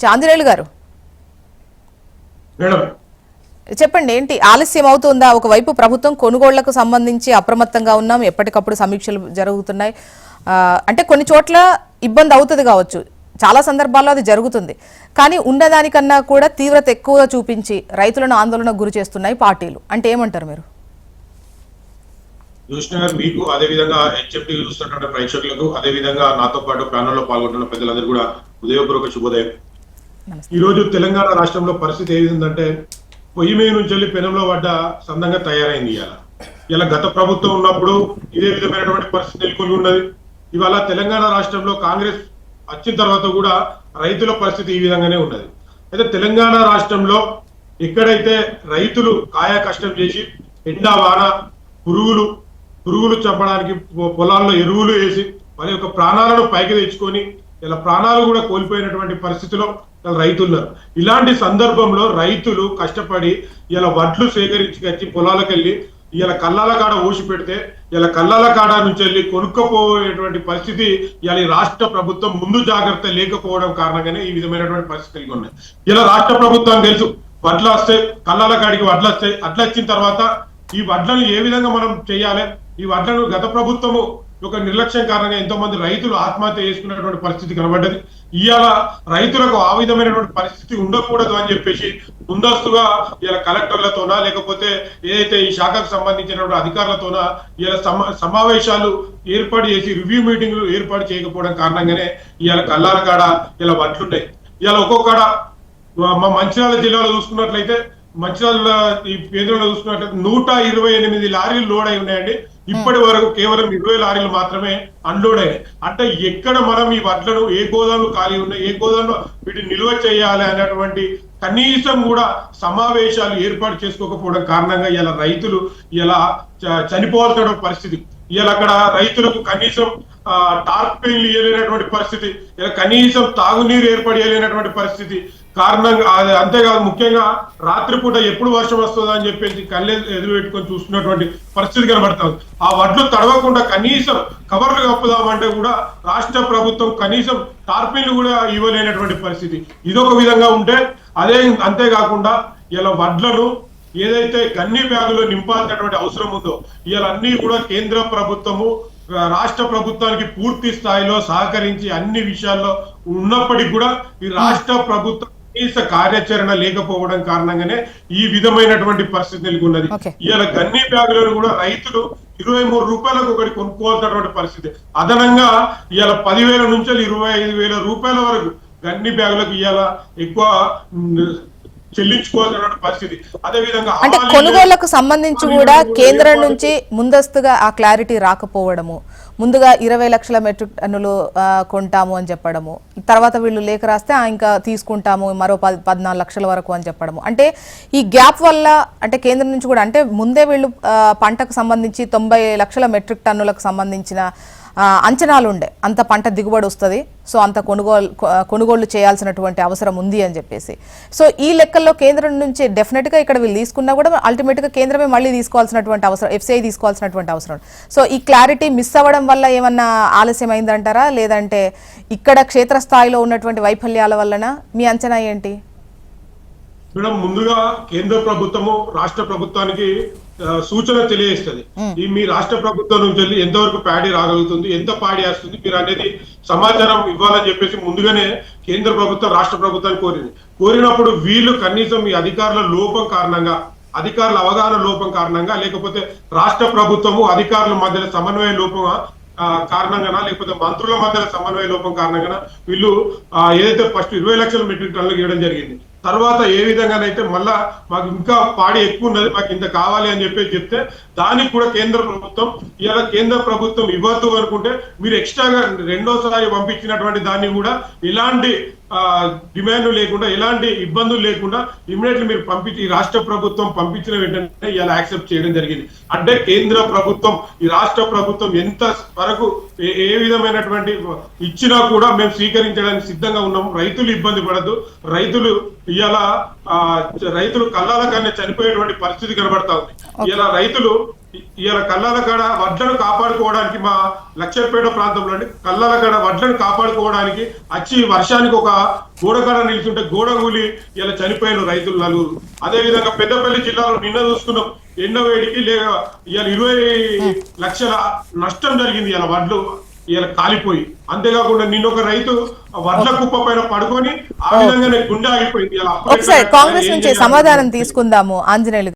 నుంచి ఆంజనేయులు గారు చెప్పండి, ఏంటి ఆలస్యం అవుతుందా? ఒకవైపు ప్రభుత్వం కొనుగోళ్లకు సంబంధించి అప్రమత్తంగా ఉన్నాం, ఎప్పటికప్పుడు సమీక్షలు జరుగుతున్నాయి. అంటే కొన్ని చోట్ల ఇబ్బంది అవుతుంది కావచ్చు, చాలా సందర్భాల్లో అది జరుగుతుంది. కానీ ఉండదానికన్నా కూడా తీవ్రత ఎక్కువగా చూపించి రైతులను ఆందోళనకు గురి చేస్తున్నాయి పార్టీలు. అంటే ఏమంటారు మీరు? మీకు అదేవిధంగా హెచ్ఎంటీ చూస్తున్నటువంటి ప్రేక్షకులకు, అదేవిధంగా నాతో పాటు ప్యానల్లో పాల్గొంటున్న పెద్దలందరూ కూడా ఉదయపూర్వక శుభోదయం. ఈ రోజు తెలంగాణ రాష్ట్రంలో పరిస్థితి ఏమిందంటే పొయ్యి మీద నుంచి వెళ్ళి పెనంలో పడ్డ సందంగా తయారైంది. ఇలా గత ప్రభుత్వం ఉన్నప్పుడు ఇదే విధమైనటువంటి పరిస్థితి నెలకొని ఉన్నది. ఇవాళ తెలంగాణ రాష్ట్రంలో కాంగ్రెస్ వచ్చిన తర్వాత కూడా రైతుల పరిస్థితి ఈ విధంగానే ఉన్నది. అయితే తెలంగాణ రాష్ట్రంలో ఎక్కడైతే రైతులు కాయా కష్టం చేసి ఎండా వాన పురుగులు చంపడానికి పొలాల్లో ఎరువులు వేసి వారి యొక్క ప్రాణాలను పైకి తెచ్చుకొని ఇలా ప్రాణాలు కూడా కోల్పోయినటువంటి పరిస్థితిలో రైతులున్నారు. ఇలాంటి సందర్భంలో రైతులు కష్టపడి ఇలా వడ్లు సేకరించి పొలాలకు వెళ్ళి ఇలా కల్లాల కాడ ఊసి పెడితే ఇలా కల్లాల కాడ నుంచి వెళ్ళి కొనుక్కపోయేటువంటి పరిస్థితి ఇలా రాష్ట్ర ప్రభుత్వం ముందు జాగ్రత్త లేకపోవడం కారణంగానే ఈ విధమైనటువంటి పరిస్థితి కలిగి ఉన్నాయి. ఇలా రాష్ట్ర ప్రభుత్వం తెలుసు వడ్లు వస్తాయి, కల్లాల కాడికి వడ్లు వస్తాయి. అట్లా వచ్చిన తర్వాత ఈ వడ్లను ఏ విధంగా మనం చేయాలి? ఈ వడ్లను గత ప్రభుత్వము ఒక నిర్లక్ష్యం కారణంగా ఎంతో మంది రైతులు ఆత్మహత్య చేసుకున్నటువంటి పరిస్థితి కనబడ్డది. ఇవాళ రైతులకు ఆ విధమైనటువంటి పరిస్థితి ఉండకూడదు అని చెప్పేసి ముందస్తుగా ఇలా కలెక్టర్లతోనా లేకపోతే ఏదైతే ఈ శాఖకు సంబంధించినటువంటి అధికారులతోనా ఇలా సమావేశాలు ఏర్పాటు చేసి రివ్యూ మీటింగ్లు ఏర్పాటు చేయకపోవడం కారణంగానే ఇవాళ కల్లాల కాడ ఇలా వడ్లున్నాయి. ఇవాళ ఒక్కొక్కడ మా మంచిర్యాల జిల్లాలో చూసుకున్నట్లయితే మంచిర్యాల ఈ కేంద్రంలో చూసుకున్నట్లయితే 128 లారీలు లోడ్ అయి ఉన్నాయండి. ఇప్పటి వరకు కేవలం 20 లారీలు మాత్రమే అన్లోడ్ అయినాయి. అంటే ఎక్కడ మనం ఈ వడ్లను ఏ గోదాములు ఖాళీ ఉన్నాయి, ఏ గోదాంలో వీటిని నిల్వ చేయాలి అనేటువంటి కనీసం కూడా సమావేశాలు ఏర్పాటు చేసుకోకపోవడం కారణంగా ఇలా రైతులు ఇలా చనిపోవాల్సిన పరిస్థితి. ఇలా అక్కడ రైతులకు కనీసం టార్పైన్లు ఇవ్వలేనటువంటి పరిస్థితి, ఇలా కనీసం తాగునీరు ఏర్పడలేనటువంటి పరిస్థితి కారణంగా. అంతేకాదు ముఖ్యంగా రాత్రిపూట ఎప్పుడు వర్షం వస్తుందో అని చెప్పేసి కళ్ళే ఎదురు పెట్టుకొని చూస్తున్నటువంటి పరిస్థితి కనబడుతుంది. ఆ వడ్లు తడవకుండా కనీసం కవర్లు కప్పుదామంటే కూడా రాష్ట్ర ప్రభుత్వం కనీసం టార్పైన్లు కూడా ఇవ్వలేనటువంటి పరిస్థితి. ఇదొక విధంగా ఉంటే అంతేకాకుండా ఇలా వడ్లను ఏదైతే గన్ని బ్యాగులో నింపాల్సినటువంటి అవసరం ఉందో ఇలా అన్ని కూడా కేంద్ర ప్రభుత్వము రాష్ట్ర ప్రభుత్వానికి పూర్తి స్థాయిలో సహకరించి అన్ని విషయాల్లో ఉన్నప్పటికీ కూడా ఈ రాష్ట్ర ప్రభుత్వం కనీస కార్యాచరణ లేకపోవడం కారణంగానే ఈ విధమైనటువంటి పరిస్థితి నెలకొన్నది. ఇలా గన్ని బ్యాగులను కూడా రైతులు 23 రూపాయలకు ఒకటి కొనుక్కోవాల్సినటువంటి పరిస్థితి. అదనంగా ఇవాళ 10,000 నుంచి 25,000 రూపాయల వరకు గన్ని బ్యాగులకు ఇవాళ ఎక్కువ చెల్లించుకోవాల్సిన పరిస్థితి. అదే విధంగా అంటే కొనుగోళ్లకు సంబంధించి కూడా కేంద్రం నుంచి ముందస్తుగా ఆ క్లారిటీ రాకపోవడము, ముందుగా 20 లక్షల మెట్రిక్ టన్నులు కొంటాము అని చెప్పడము, తర్వాత వీళ్ళు లేఖ రాస్తే ఇంకా తీసుకుంటాము మరో 14 లక్షల వరకు అని చెప్పడము. అంటే ఈ గ్యాప్ వల్ల అంటే కేంద్రం నుంచి కూడా అంటే ముందే వీళ్ళు పంటకు సంబంధించి 90 లక్షల మెట్రిక్ టన్నులకు సంబంధించిన అంచనాలు ఉండే, అంత పంట దిగుబడి వస్తుంది, సో అంత కొనుగోళ్లు చేయాల్సినటువంటి అవసరం ఉంది అని చెప్పేసి. సో ఈ లెక్కల్లో కేంద్రం నుంచి డెఫినెట్గా ఇక్కడ వీళ్ళు తీసుకున్నా కూడా అల్టిమేట్గా కేంద్రమే మళ్ళీ తీసుకోవాల్సినటువంటి అవసరం, ఎఫ్సిఐ తీసుకోవాల్సినటువంటి అవసరం. సో ఈ క్లారిటీ మిస్ అవ్వడం వల్ల ఏమన్నా ఆలస్యం అయిందంటారా, లేదంటే ఇక్కడ క్షేత్రస్థాయిలో ఉన్నటువంటి వైఫల్యాల వలన? మీ అంచనా ఏంటి? మేడం, ముందుగా కేంద్ర ప్రభుత్వము రాష్ట్ర ప్రభుత్వానికి సూచన తెలియజేస్తుంది. ఈ మీ రాష్ట్ర ప్రభుత్వం నుంచి వెళ్ళి ఎంతవరకు ప్యాడీ రాగలుగుతుంది, ఎంత పాడి వేస్తుంది మీరు అనేది సమాచారం ఇవ్వాలని చెప్పేసి ముందుగానే కేంద్ర ప్రభుత్వం రాష్ట్ర ప్రభుత్వాన్ని కోరినప్పుడు వీళ్ళు కనీసం ఈ అధికారుల లోపం కారణంగా, అధికారుల అవగాహన లోపం కారణంగా, లేకపోతే రాష్ట్ర ప్రభుత్వము అధికారుల మధ్య సమన్వయ లోపం కారణంగానా, లేకపోతే మంత్రుల మధ్య సమన్వయ లోపం కారణంగా వీళ్ళు ఏదైతే ఫస్ట్ 20 లక్షల మెట్రిక్ టన్నులకు ఇవ్వడం జరిగింది. తర్వాత ఏ విధంగానైతే మళ్ళా మాకు ఇంకా పాడి ఎక్కువ ఉన్నది, మాకు ఇంత కావాలి అని చెప్పేసి చెప్తే దానికి కూడా కేంద్ర ప్రభుత్వం ఇలా కేంద్ర ప్రభుత్వం ఇవ్వద్దు అనుకుంటే మీరు ఎక్స్ట్రాగా రెండోసారి పంపించినటువంటి దాన్ని కూడా ఇలాంటి డిమాండ్ లేకుండా, ఎలాంటి ఇబ్బందులు లేకుండా ఇమ్మీడియట్లీ మీరు పంపించి రాష్ట్ర ప్రభుత్వం పంపించిన వెంటనే ఇలా యాక్సెప్ట్ చేయడం జరిగింది. అంటే కేంద్ర ప్రభుత్వం ఈ రాష్ట్ర ప్రభుత్వం ఎంత వరకు ఏ విధమైనటువంటి ఇచ్చినా కూడా మేము స్వీకరించడానికి సిద్ధంగా ఉన్నాము. రైతులు ఇబ్బంది పడద్దు, రైతులు కల్లాల కన్నా చనిపోయేటువంటి పరిస్థితి కనబడతా ఉంది. ఇలా రైతులు ఇవాళ కల్లాల కాడ వడ్లను కాపాడుకోవడానికి మా లక్షపేట ప్రాంతంలో కల్లాల కాడ వడ్లను కాపాడుకోవడానికి వచ్చి వర్షానికి ఒక గోడ కాడ నిల్చుంటే గోడ కూలి ఇలా చనిపోయిన రైతులు నలుగురు. అదే విధంగా పెద్దపల్లి జిల్లాలో నిన్న చూసుకున్నాం, ఎండ వేడికి ఇవాళ 20 లక్షల నష్టం జరిగింది ఇలా వడ్లు ఇలా కాలిపోయి. అంతేకాకుండా నిన్న ఒక రైతు వడ్ల కుప్ప పైన పడుకొని ఆ విధంగానే గుండె ఆగిపోయింది. ఇలా ఒకసారి కాంగ్రెస్ నుంచి సమాధానం తీసుకుందాము ఆంజనేయులు.